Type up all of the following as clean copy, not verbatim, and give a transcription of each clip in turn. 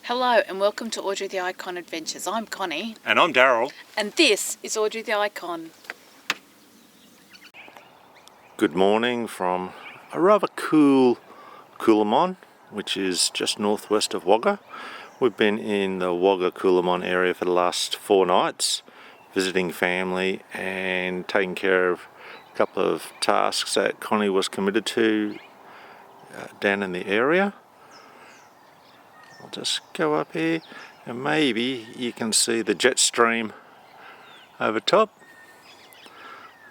Hello and welcome to Audrey the ICONN Adventures. I'm Connie. And I'm Daryl. And this is Audrey the ICONN. Good morning from a rather cool Coolamon, which is just northwest of Wagga. We've been in the Wagga Coolamon area for the last 4 nights, visiting family and taking care of a couple of tasks that Connie was committed to down in the area. I'll just go up here and maybe you can see the jet stream over top.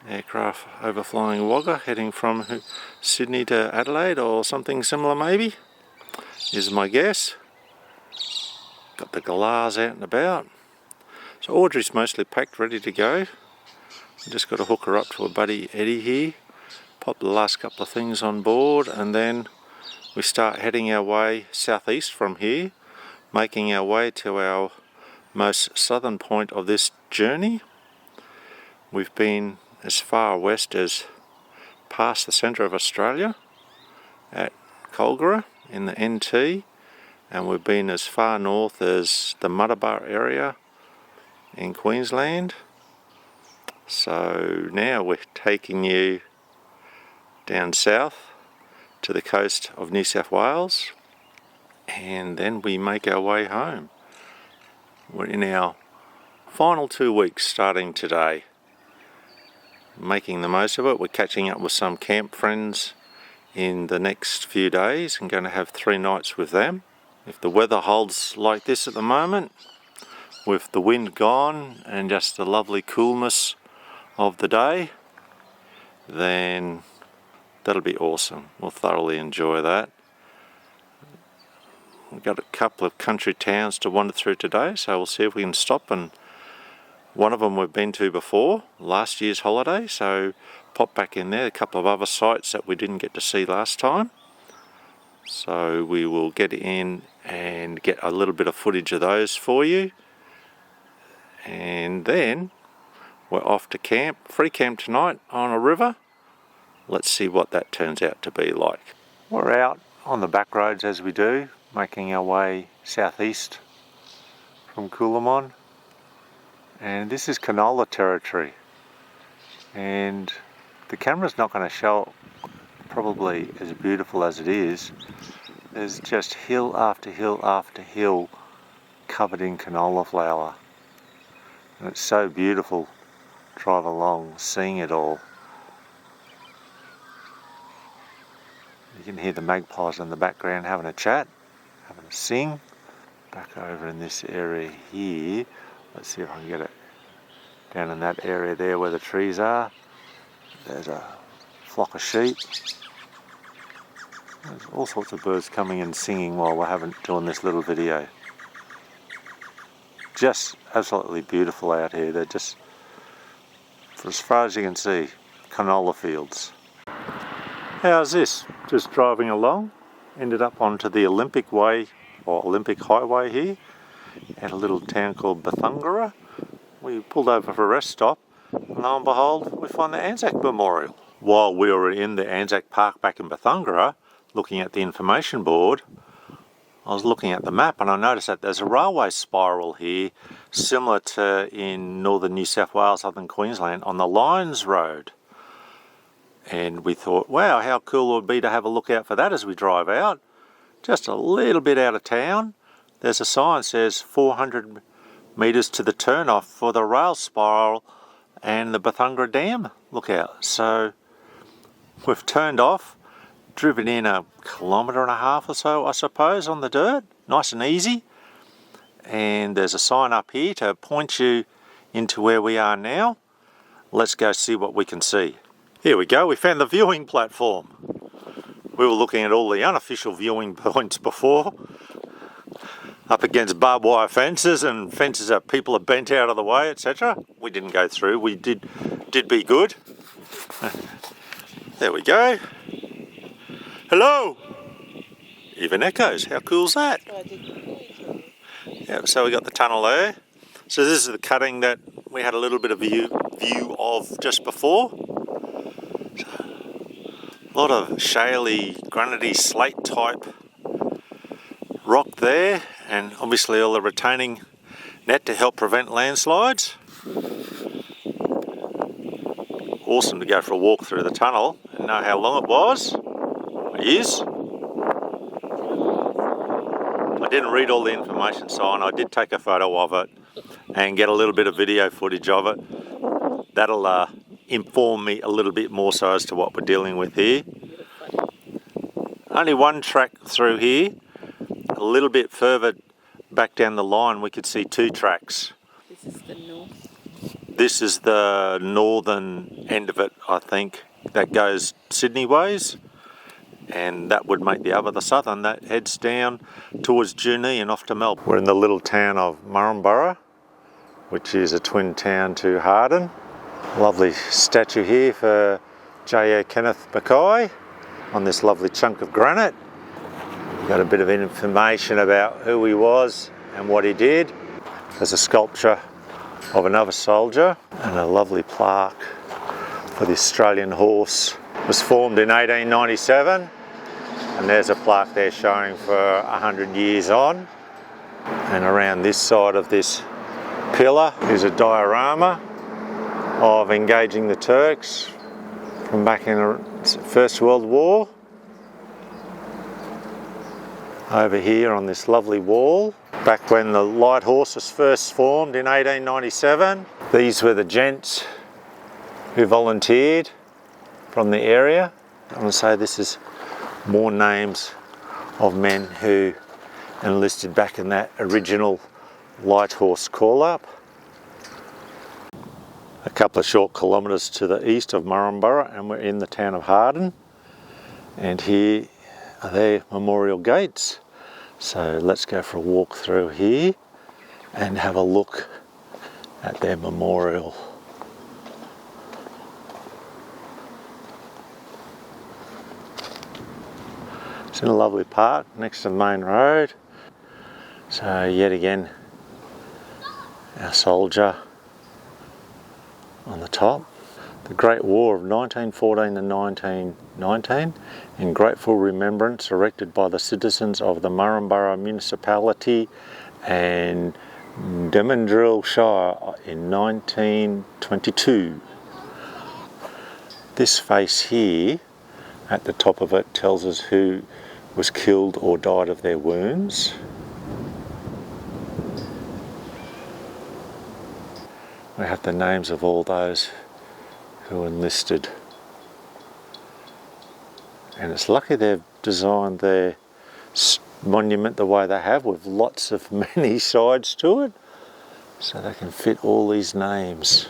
Aircraft overflying Wagga, heading from Sydney to Adelaide or something similar maybe, is my guess. Got the galahs out and about. So Audrey's mostly packed, ready to go. I just got to hook her up to a buddy Eddie here, pop the last couple of things on board, and then we start heading our way southeast from here, making our way to our most southern point of this journey. We've been as far west as past the centre of Australia at Kangaroo in the NT, and we've been as far north as the Muddabar area in Queensland. So now we're taking you down south to the coast of New South Wales, and then we make our way home. We're in our final 2 weeks starting today, making the most of it. We're catching up with some camp friends in the next few days and going to have 3 nights with them. If the weather holds like this at the moment, with the wind gone and just the lovely coolness of the day, then that'll be awesome. We'll thoroughly enjoy that. We've got a couple of country towns to wander through today, so we'll see if we can stop. And one of them we've been to before, last year's holiday, so pop back in there. A couple of other sites that we didn't get to see last time. So we will get in and get a little bit of footage of those for you. And then we're off to camp, free camp tonight on a river. Let's see what that turns out to be like. We're out on the back roads as we do, making our way southeast from Coolamon. And this is canola territory. And the camera's not going to show probably as beautiful as it is. There's just hill after hill after hill covered in canola flower. And it's so beautiful to drive along, seeing it all. You can hear the magpies in the background having a chat, having a sing. Back over in this area here, let's see if I can get it down in that area there where the trees are. There's a flock of sheep. There's all sorts of birds coming and singing while we're doing this little video. Just absolutely beautiful out here. They're just, for as far as you can see, canola fields. How's this? Just driving along, ended up onto the Olympic Way or Olympic Highway here at a little town called Bethungara. We pulled over for a rest stop, and lo and behold, we find the Anzac Memorial. While we were in the Anzac Park back in Bethungara, looking at the information board, I was looking at the map and I noticed that there's a railway spiral here, similar to in northern New South Wales, southern Queensland, on the Lions Road. And we thought, wow, how cool it would be to have a look out for that as we drive out. Just a little bit out of town, there's a sign that says 400 metres to the turnoff for the rail spiral and the Bethungara Dam lookout. So we've turned off, driven in 1.5 kilometres or so, I suppose, on the dirt, nice and easy. And there's a sign up here to point you into where we are now. Let's go see what we can see. Here we go, we found the viewing platform. We were looking at all the unofficial viewing points before, up against barbed wire fences and fences that people have bent out of the way, etc. We didn't go through, we did be good. There we go. Hello! Even echoes, how cool's that? Yeah, so we got the tunnel there. So this is the cutting that we had a little bit of view of just before. A lot of shaly, granity, slate type rock there, and obviously all the retaining net to help prevent landslides. Awesome to go for a walk through the tunnel and know how long it was, is. I didn't read all the information sign. I did take a photo of it and get a little bit of video footage of it. That'll inform me a little bit more so as to what we're dealing with here. Only one track through here. A little bit further back down the line we could see two tracks. This is the north. This is the northern end of it, I think, that goes Sydney ways, and that would make the other, the southern, that heads down towards Junee and off to Melbourne. We're in the little town of Murrumburra, which is a twin town to Harden. Lovely statue here for J.A. Kenneth Mackay on this lovely chunk of granite. Got a bit of information about who he was and what he did. There's a sculpture of another soldier and a lovely plaque for the Australian horse. It was formed in 1897, and there's a plaque there showing for 100 years on. And around this side of this pillar is a diorama of engaging the Turks from back in the First World War. Over here on this lovely wall, back when the light horse was first formed in 1897, these were the gents who volunteered from the area. I'm going to say this is more names of men who enlisted back in that original light horse call-up. A couple of short kilometres to the east of Murrumburra, and we're in the town of Harden, and here are their memorial gates. So let's go for a walk through here and have a look at their memorial. It's in a lovely park next to the main road. So yet again, our soldier on the top. The Great War of 1914 and 1919, in grateful remembrance erected by the citizens of the Murrumburra Municipality and Demandrill Shire in 1922. This face here at the top of it tells us who was killed or died of their wounds. We have the names of all those who enlisted, and it's lucky they've designed their monument the way they have, with lots of many sides to it, so they can fit all these names.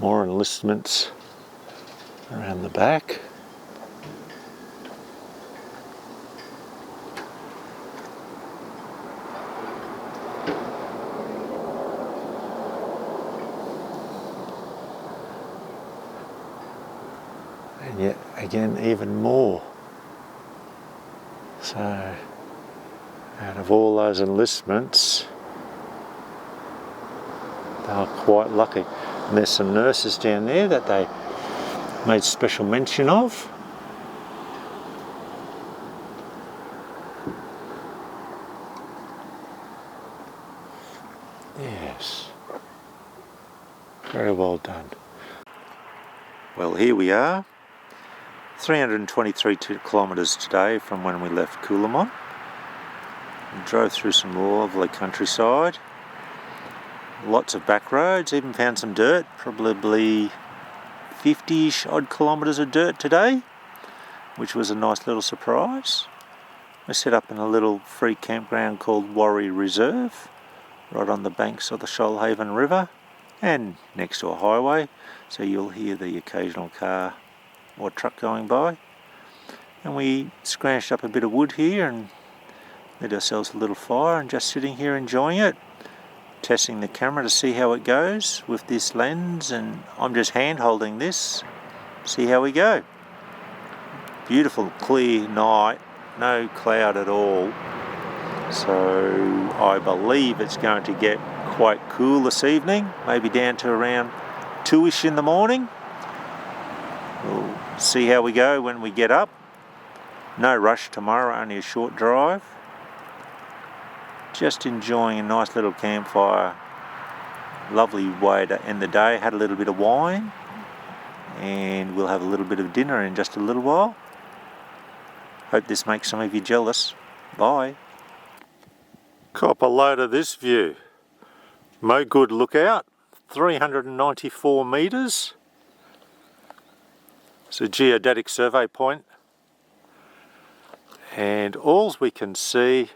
More enlistments around the back. And yet again even more. So out of all those enlistments, they were quite lucky. And there's some nurses down there that they made special mention of. Yes, very well done. Well, here we are, 323 kilometres today from when we left Coolamon. We drove through some lovely countryside, lots of back roads, even found some dirt, probably 50-ish odd kilometres of dirt today, which was a nice little surprise. We set up in a little free campground called Warri Reserve, right on the banks of the Shoalhaven River and next to a highway, so you'll hear the occasional car or truck going by. And we scratched up a bit of wood here and lit ourselves a little fire, and just sitting here enjoying it, testing the camera to see how it goes with this lens, and I'm just hand holding this, see how we go. Beautiful clear night, no cloud at all, so I believe it's going to get quite cool this evening, maybe down to around 2ish in the morning. We'll see how we go when we get up. No rush tomorrow, only a short drive. just enjoying a nice little campfire. Lovely way to end the day. Had a little bit of wine, and we'll have a little bit of dinner in just a little while. Hope this makes some of you jealous. Bye. Cop a load of this view. Mo Good Lookout, 394 metres. It's a geodetic survey point, and all we can see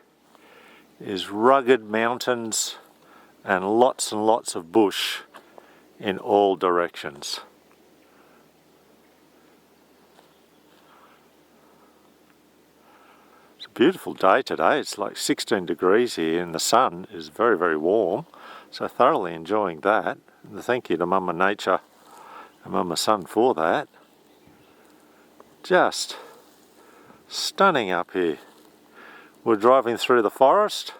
is rugged mountains and lots of bush in all directions. It's a beautiful day today. It's like 16 degrees here and the sun is very warm, so thoroughly enjoying that. And thank you to Mama Nature and Mama Sun for that. Just stunning up here. We're driving through the forest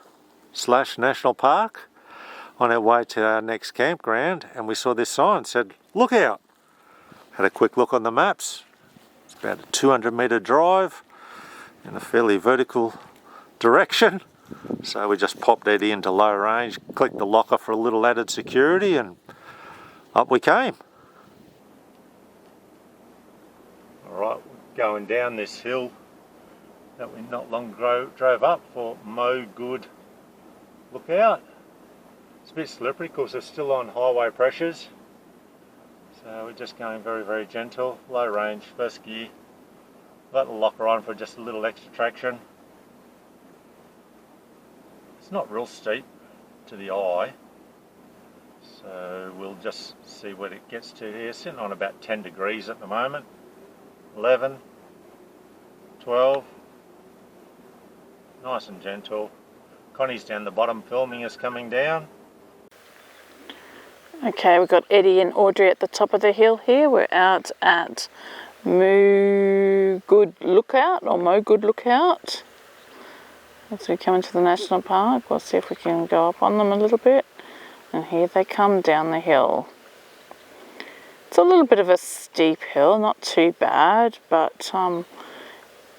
/ national park on our way to our next campground, and we saw this sign said look out. Had a quick look on the maps. It's about a 200-metre drive in a fairly vertical direction, so we just popped Eddie into low range, clicked the locker for a little added security, and up we came. Alright, going down this hill that we not long drove up for Mo Good Lookout. It's a bit slippery because they're still on highway pressures, so we're just going very gentle, low range, first gear. Let the locker on for just a little extra traction. It's not real steep to the eye, so we'll just see what it gets to here. Sitting on about 10 degrees at the moment. 11, 12, nice and gentle. Connie's down the bottom filming us coming down. Okay, we've got Eddie and Audrey at the top of the hill here. We're out at Mo Good Lookout. As we come into the national park, we'll see if we can go up on them a little bit. And here they come down the hill. It's a little bit of a steep hill, not too bad, but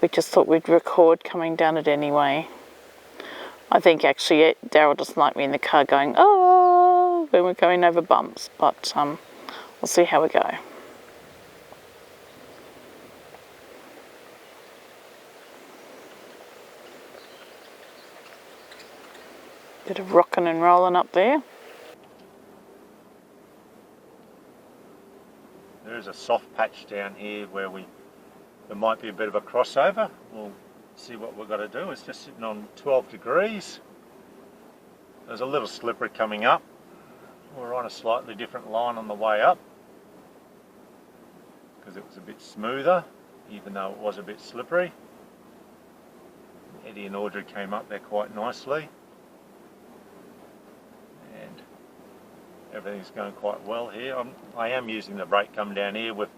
we just thought we'd record coming down it anyway. I think actually Daryl doesn't like me in the car going, oh, when we're going over bumps, but we'll see how we go. Bit of rocking and rolling up there. There is a soft patch down here where there might be a bit of a crossover. We'll see what we've got to do. It's just sitting on 12 degrees. There's a little slippery coming up. We're on a slightly different line on the way up because it was a bit smoother, even though it was a bit slippery. Eddie and Audrey came up there quite nicely, and everything's going quite well here. I am using the brake coming down here with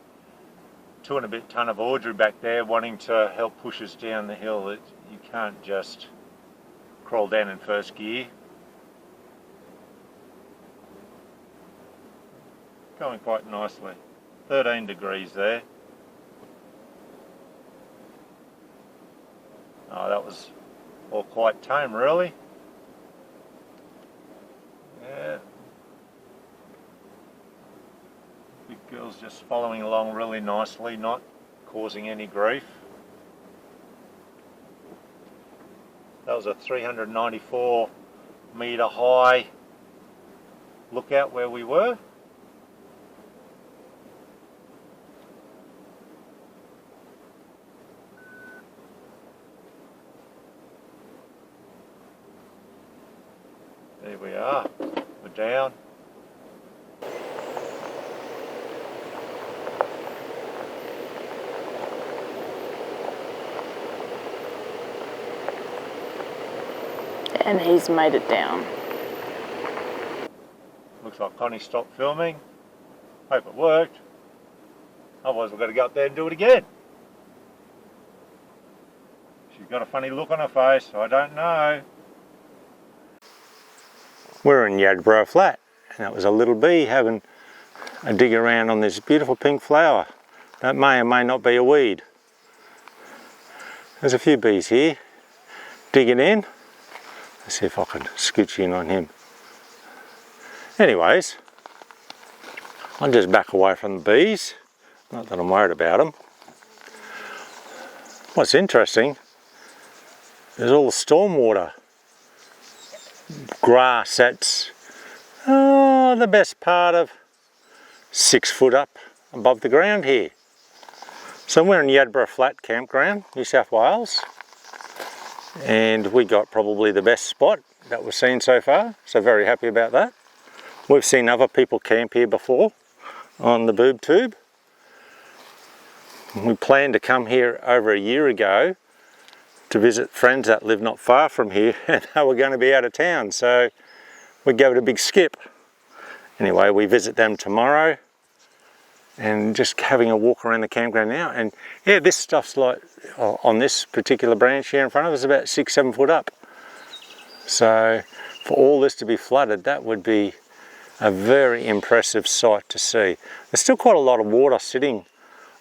2 and a bit tonne of Audrey back there wanting to help push us down the hill. You can't just crawl down in first gear. Going quite nicely. 13 degrees there. Oh, that was all quite tame really. Yeah. Big girl's just following along really nicely, not causing any grief. That was a 394 metre high lookout where we were. There we are, we're down. And he's made it down. Looks like Connie stopped filming. Hope it worked. Otherwise we've got to go up there and do it again. She's got a funny look on her face, I don't know. We're in Yadborough Flat, and that was a little bee having a dig around on this beautiful pink flower. That may or may not be a weed. There's a few bees here digging in. Let's see if I can scooch in on him. Anyways, I'll just back away from the bees. Not that I'm worried about them. What's interesting is all the stormwater grass that's the best part of 6 foot up above the ground here. So we're in Yadborough Flat Campground, New South Wales, and we got probably the best spot that we've seen so far, so very happy about that. We've seen other people camp here before on the boob tube. We planned to come here over a year ago to visit friends that live not far from here, and they were going to be out of town, so we gave it a big skip. Anyway, we visit them tomorrow, and just having a walk around the campground now. And yeah, this stuff's like, on this particular branch here in front of us, about 6-7 foot up. So for all this to be flooded, that would be a very impressive sight to see. There's still quite a lot of water sitting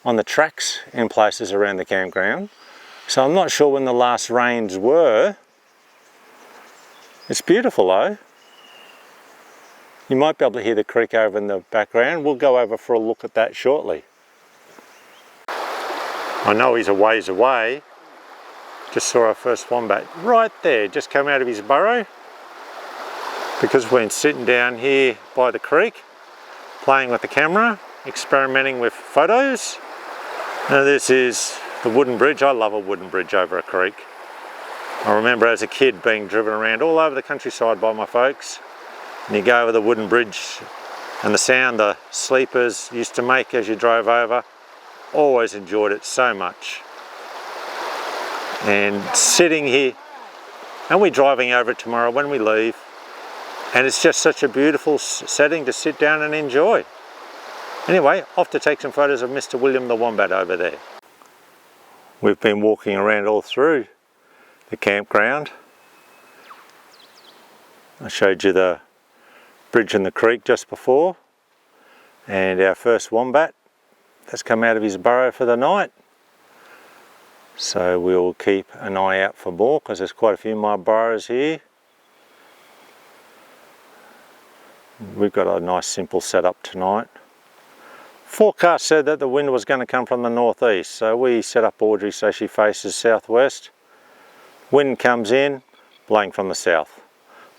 on the tracks in places around the campground. So I'm not sure when the last rains were. It's beautiful though. You might be able to hear the creek over in the background. We'll go over for a look at that shortly. I know he's a ways away. Just saw our first wombat right there, just come out of his burrow. Because we've been sitting down here by the creek, playing with the camera, experimenting with photos. Now this is the wooden bridge. I love a wooden bridge over a creek. I remember as a kid being driven around all over the countryside by my folks. And you go over the wooden bridge and the sound the sleepers used to make as you drove over. Always enjoyed it so much. And sitting here, and we're driving over it tomorrow when we leave, and it's just such a beautiful setting to sit down and enjoy. Anyway, off to take some photos of Mr. William the Wombat over there. We've been walking around all through the campground. I showed you the bridge in the creek just before, and our first wombat that's come out of his burrow for the night. So we'll keep an eye out for more, because there's quite a few more burrows here. We've got a nice simple setup tonight. Forecast said that the wind was going to come from the northeast, so we set up Audrey so she faces southwest. Wind comes in, blowing from the south.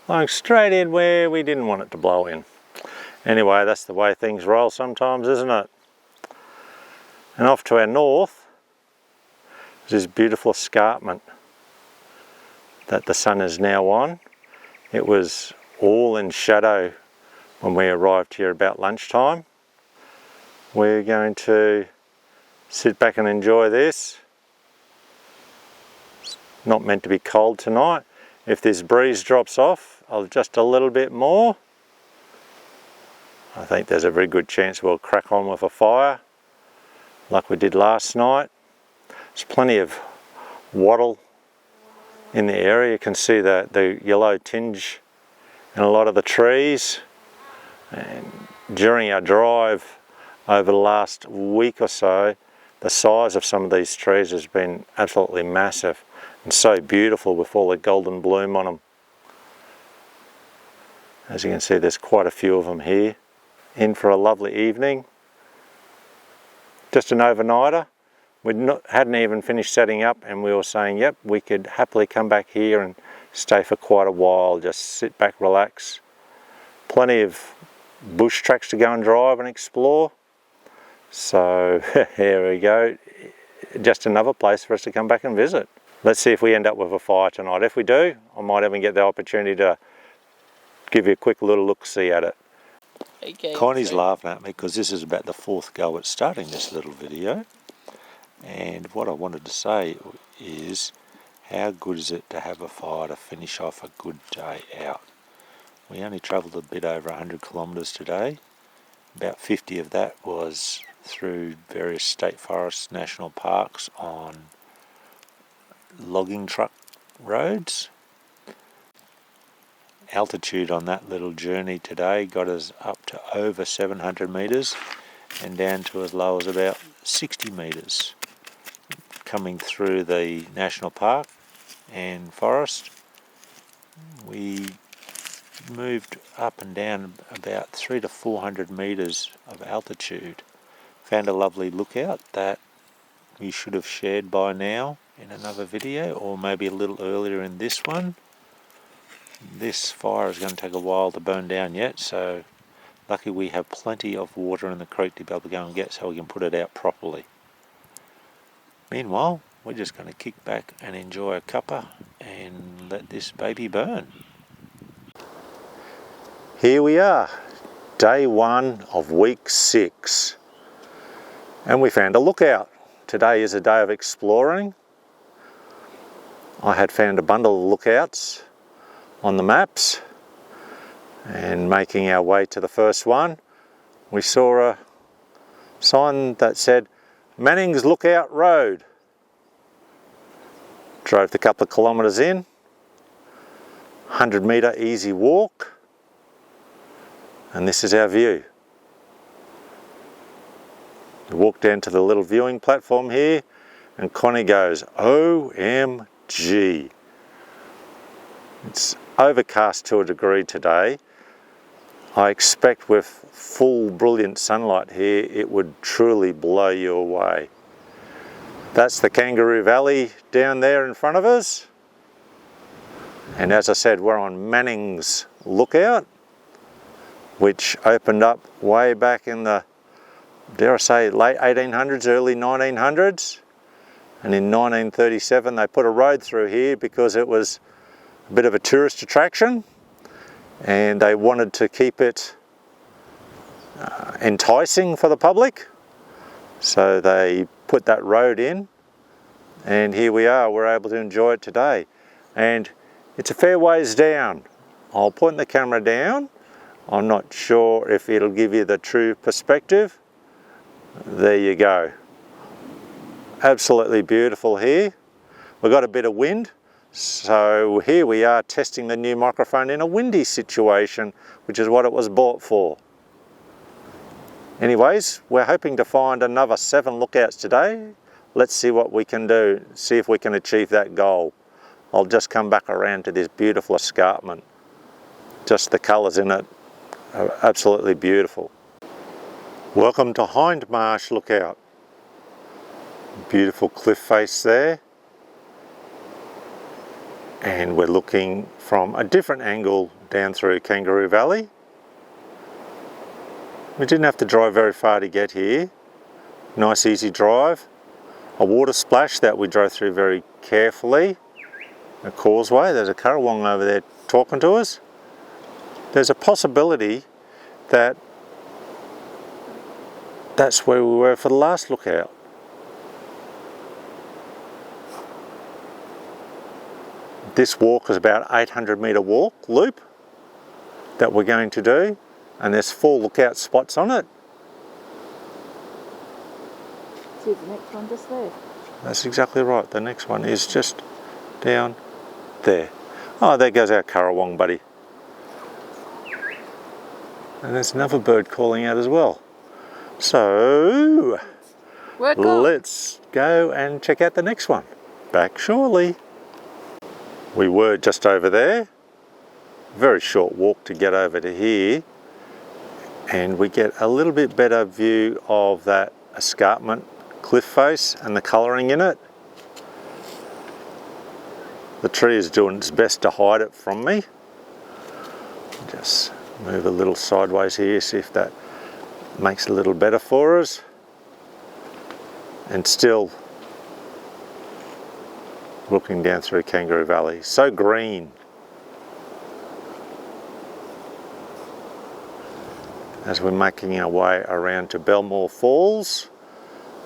Blowing straight in where we didn't want it to blow in. Anyway, that's the way things roll sometimes, isn't it? And off to our north is this beautiful escarpment that the sun is now on. It was all in shadow when we arrived here about lunchtime. We're going to sit back and enjoy this. It's not meant to be cold tonight. If this breeze drops off just a little bit more, I think there's a very good chance we'll crack on with a fire like we did last night. There's plenty of wattle in the area. You can see the yellow tinge in a lot of the trees. And during our drive over the last week or so, the size of some of these trees has been absolutely massive and so beautiful with all the golden bloom on them. As you can see, there's quite a few of them here. In for a lovely evening. Just an overnighter. We hadn't even finished setting up, and we were saying, yep, we could happily come back here and stay for quite a while, just sit back, relax. Plenty of bush tracks to go and drive and explore. So here we go, just another place for us to come back and visit. Let's see if we end up with a fire tonight. If we do, I might even get the opportunity to give you a quick little look-see at it. Okay, Connie's laughing at me because this is about the 4th go at starting this little video. And what I wanted to say is, how good is it to have a fire to finish off a good day out? We only travelled a bit over 100 kilometres today. About 50 of that was through various state forests, national parks, on logging truck roads. Altitude on that little journey today got us up to over 700 metres and down to as low as about 60 metres. Coming through the national park and forest, We moved up and down about 300 to 400 metres of altitude. Found a lovely lookout that we should have shared by now in another video, or maybe a little earlier in this one. This fire is going to take a while to burn down yet, so lucky we have plenty of water in the creek to be able to go and get so we can put it out properly. Meanwhile, we're just going to kick back and enjoy a cuppa and let this baby burn. Here we are, day 1 of week 6, and we found a lookout. Today is a day of exploring. I had found a bundle of lookouts on the maps, and making our way to the first one, we saw a sign that said Manning's Lookout Road. Drove the couple of kilometres in, 100 metre easy walk, and this is our view. We walk down to the little viewing platform here, and Connie goes, OMG. It's overcast to a degree today. I expect with full brilliant sunlight here, it would truly blow you away. That's the Kangaroo Valley down there in front of us. And as I said, we're on Manning's Lookout, which opened up way back in the, dare I say, late 1800s, early 1900s. And in 1937 they put a road through here because it was a bit of a tourist attraction, and they wanted to keep it enticing for the public, so they put that road in, and here we are, we're able to enjoy it today. And it's a fair ways down. I'll point the camera down. I'm not sure if it'll give you the true perspective. There you go. Absolutely beautiful here. We've got a bit of wind, so here we are testing the new microphone in a windy situation, which is what it was bought for. Anyways, we're hoping to find another 7 lookouts today. Let's see what we can do, see if we can achieve that goal. I'll just come back around to this beautiful escarpment. Just the colours in it are absolutely beautiful. Welcome to Hindmarsh Lookout. Beautiful cliff face there. And we're looking from a different angle down through Kangaroo Valley. We didn't have to drive very far to get here. Nice easy drive. A water splash that we drove through very carefully. A causeway, there's a currawong over there talking to us. There's a possibility that that's where we were for the last lookout. This walk is about 800 metre walk loop that we're going to do, and there's 4 lookout spots on it. See the next one just there. That's exactly right. The next one is just down there. Oh, there goes our currawong buddy. And there's another bird calling out as well. So let's go and check out the next one. Back shortly. We were just over there. Very short walk to get over to here. And we get a little bit better view of that escarpment cliff face and the colouring in it. The tree is doing its best to hide it from me. Just move a little sideways here, see if that makes it a little better for us. And still looking down through Kangaroo Valley. So green. As we're making our way around to Belmore Falls,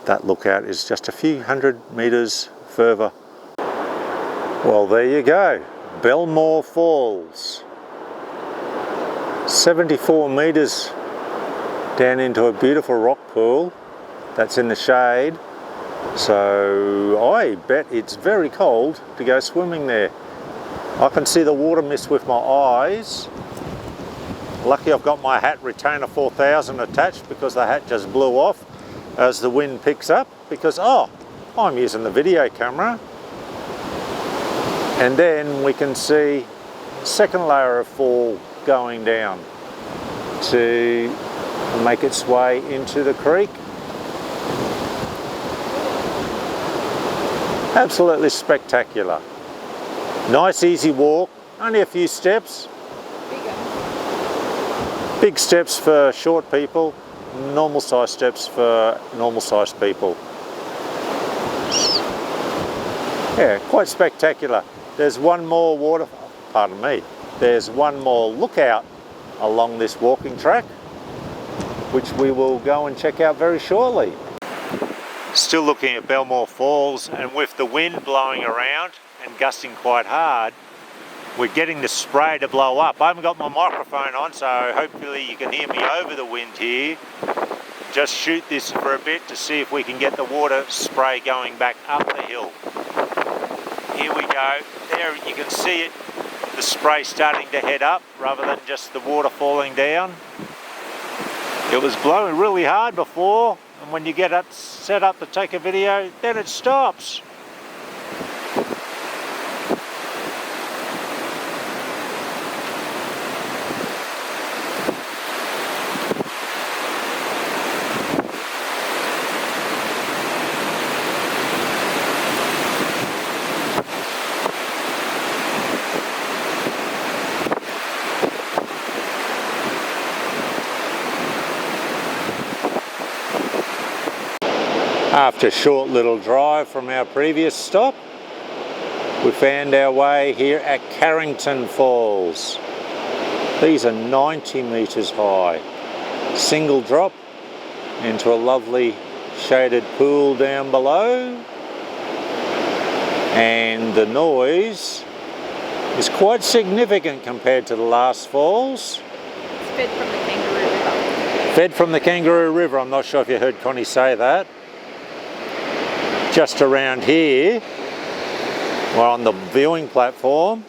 that lookout is just a few hundred metres further. Well, there you go, Belmore Falls. 74 metres down into a beautiful rock pool that's in the shade. So I bet it's very cold to go swimming there. I can see the water mist with my eyes. Lucky I've got my hat retainer 4000 attached because the hat just blew off as the wind picks up, because I'm using the video camera. And then we can see second layer of fall going down to make its way into the creek. Absolutely spectacular. Nice easy walk, only a few steps. Big steps for short people, normal size steps for normal sized people. Yeah, quite spectacular. There's one more there's one more lookout along this walking track, which we will go and check out very shortly. Still looking at Belmore Falls, and with the wind blowing around and gusting quite hard, we're getting the spray to blow up. I haven't got my microphone on, so hopefully you can hear me over the wind here. Just shoot this for a bit to see if we can get the water spray going back up the hill. Here we go. There you can see it, the spray starting to head up rather than just the water falling down. It was blowing really hard before, and when you get it set up to take a video, then it stops. After a short little drive from our previous stop, we found our way here at Carrington Falls. These are 90 metres high. Single drop into a lovely shaded pool down below. And the noise is quite significant compared to the last falls. It's fed from the Kangaroo River. Fed from the Kangaroo River. I'm not sure if you heard Connie say that. Just around here, we're on the viewing platform.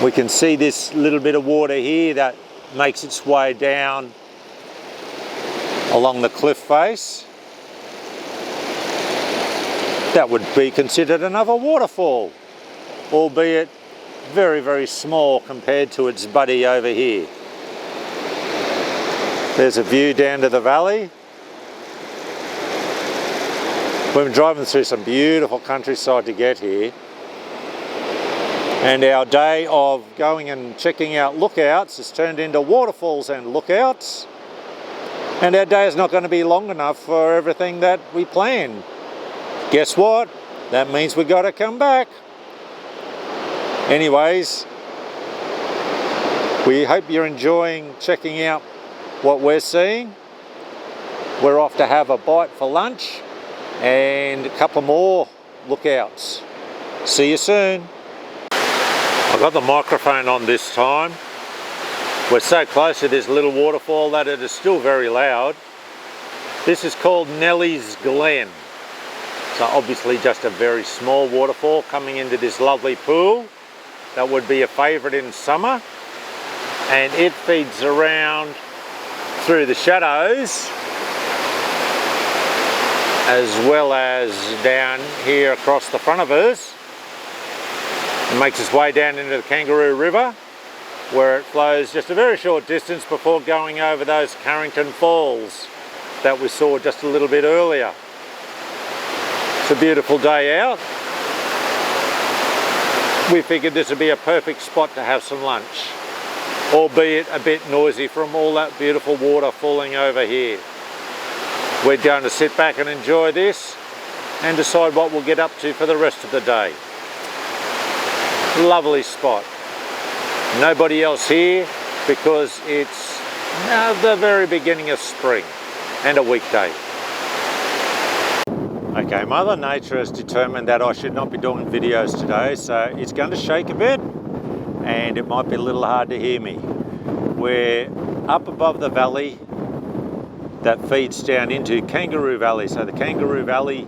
We can see this little bit of water here that makes its way down along the cliff face. That would be considered another waterfall, albeit very, very small compared to its buddy over here. There's a view down to the valley. We've been driving through some beautiful countryside to get here, and our day of going and checking out lookouts has turned into waterfalls and lookouts, and our day is not going to be long enough for everything that we planned. Guess what? That means we've got to come back. Anyways, we hope you're enjoying checking out what we're seeing. We're off to have a bite for lunch and a couple more lookouts. See you soon. I've got the microphone on this time. We're so close to this little waterfall that it is still very loud. This is called Nellie's Glen. So obviously just a very small waterfall coming into this lovely pool that would be a favourite in summer, and it feeds around through the shadows as well as down here across the front of us. It makes its way down into the Kangaroo River, where it flows just a very short distance before going over those Carrington Falls that we saw just a little bit earlier. It's a beautiful day out. We figured this would be a perfect spot to have some lunch, albeit a bit noisy from all that beautiful water falling over here. We're going to sit back and enjoy this and decide what we'll get up to for the rest of the day. Lovely spot. Nobody else here because it's the very beginning of spring and a weekday. Okay, Mother Nature has determined that I should not be doing videos today, so it's going to shake a bit and it might be a little hard to hear me. We're up above the valley that feeds down into Kangaroo Valley. So the Kangaroo Valley,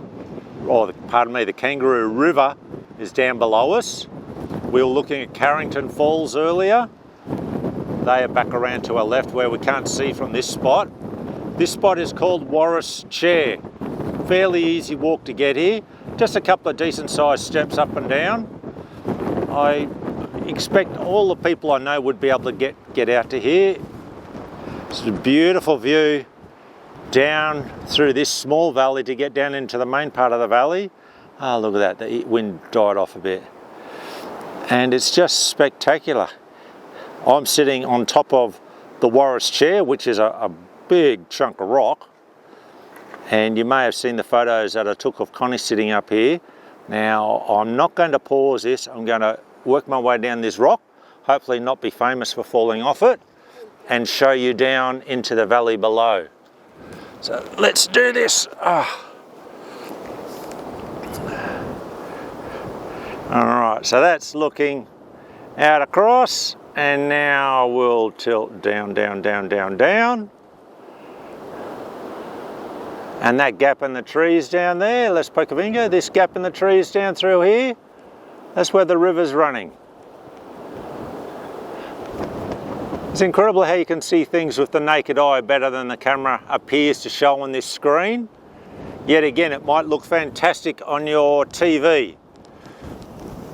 the Kangaroo River is down below us. We were looking at Carrington Falls earlier. They are back around to our left where we can't see from this spot. This spot is called Warris Chair. Fairly easy walk to get here. Just a couple of decent sized steps up and down. I expect all the people I know would be able to get out to here. It's a beautiful view down through this small valley to get down into the main part of the valley. Oh, look at that, the wind died off a bit. And it's just spectacular. I'm sitting on top of the Walrus Chair, which is a big chunk of rock. And you may have seen the photos that I took of Connie sitting up here. Now, I'm not going to pause this. I'm going to work my way down this rock, hopefully not be famous for falling off it, and show you down into the valley below. So let's do this. Alright, so that's looking out across, and now we'll tilt down, down, down, down, down. And that gap in the trees down there, let's poke a finger, this gap in the trees down through here, that's where the river's running. It's incredible how you can see things with the naked eye better than the camera appears to show on this screen. Yet again, it might look fantastic on your TV,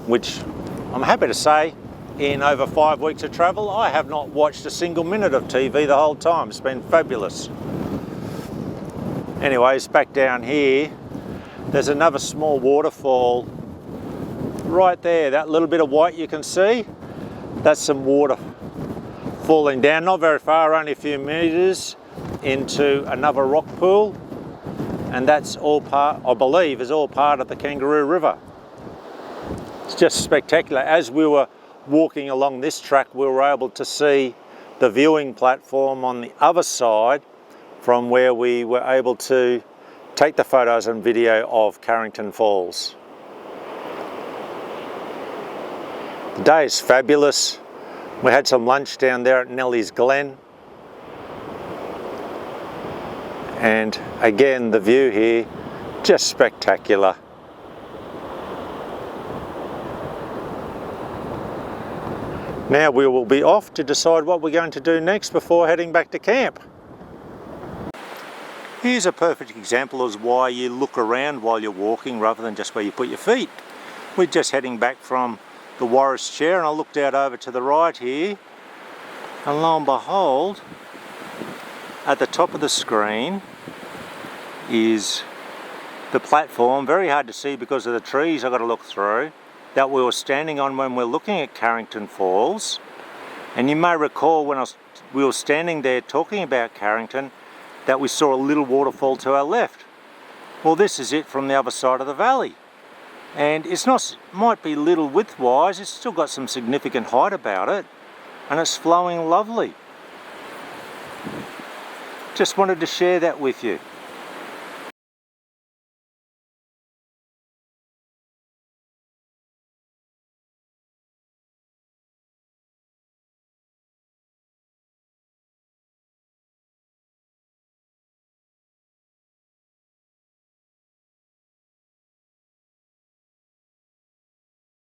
which I'm happy to say, in over 5 weeks of travel, I have not watched a single minute of TV the whole time. It's been fabulous. Anyways, back down here, there's another small waterfall right there. That little bit of white you can see, that's some water falling down, not very far, only a few meters into another rock pool. And that's all part, I believe, is all part of the Kangaroo River. It's just spectacular. As we were walking along this track, we were able to see the viewing platform on the other side from where we were able to take the photos and video of Carrington Falls. The day is fabulous. We had some lunch down there at Nellie's Glen. And again, the view here, just spectacular. Now we will be off to decide what we're going to do next before heading back to camp. Here's a perfect example of why you look around while you're walking rather than just where you put your feet. We're just heading back from the Walrus Chair, and I looked out over to the right here, and lo and behold, at the top of the screen is the platform, very hard to see because of the trees I've got to look through, that we were standing on when we're looking at Carrington Falls. And you may recall when we were standing there talking about Carrington that we saw a little waterfall to our left. Well, this is it from the other side of the valley. And it's not, might be little width-wise, it's still got some significant height about it, and it's flowing lovely. Just wanted to share that with you.